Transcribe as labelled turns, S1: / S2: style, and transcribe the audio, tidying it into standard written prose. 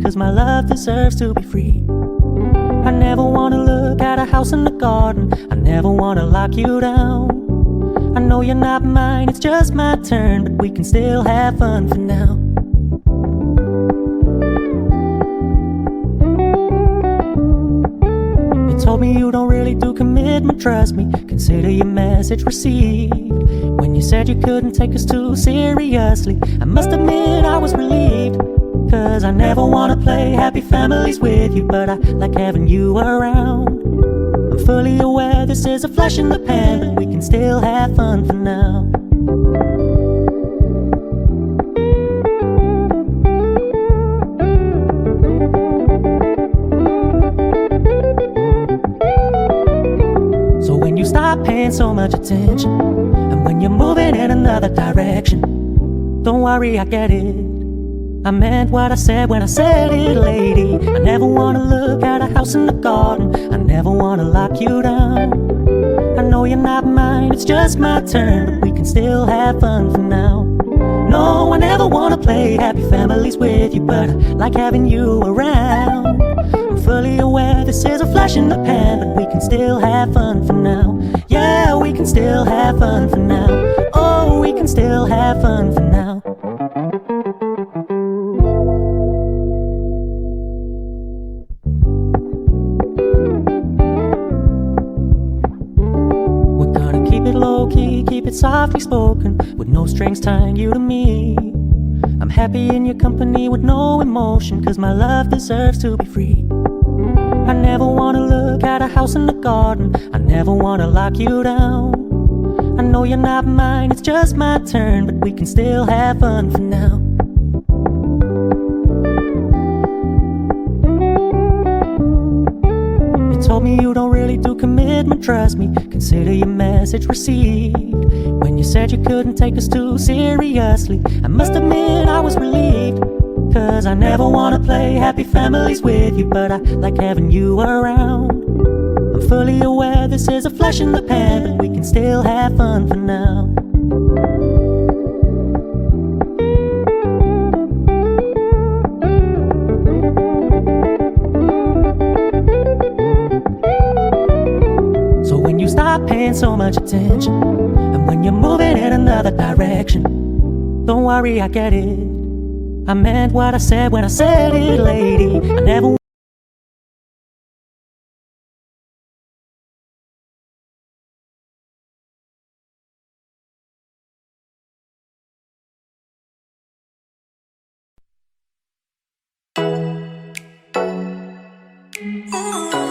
S1: 'cause my love deserves to be free. I never wanna look at a house in the garden, I never wanna lock you down. I know you're not mine, it's just my turn, but we can still have fun for now. You told me you don't really do commitment, trust me, consider your message received. When you said you couldn't take us too seriously, I must admit I was relieved. 'Cause I never wanna play happy families with you, but I like having you around. I'm fully aware this is a flash in the pan, but we can still have fun for now. So when you stop paying so much attention, and when you're moving in another direction, don't worry, I get it. I meant what I said when I said it, lady. I never wanna look at a house in the garden, I never wanna lock you down. I know you're not mine, it's just my turn, but we can still have fun for now. No, I never wanna play happy families with you, but I like having you around. I'm fully aware this is a flash in the pan, but we can still have fun for now. Yeah, we can still have fun for now. Oh, we can still have fun for now. Low-key, keep it softly spoken, with no strings tying you to me. I'm happy in your company with no emotion, 'cause my love deserves to be free. I never wanna look at a house in the garden, I never wanna lock you down. I know you're not mine, it's just my turn, but we can still have fun for now. Told me you don't really do commitment, trust me, consider your message received. When you said you couldn't take us too seriously, I must admit I was relieved. 'Cause I never wanna play happy families with you, but I like having you around. I'm fully aware this is a flash in the pan, but we can still have fun for now. Stop paying so much attention, and when you're moving in another direction, don't worry, I get it. I meant what I said when I said it, lady. I never
S2: Ooh.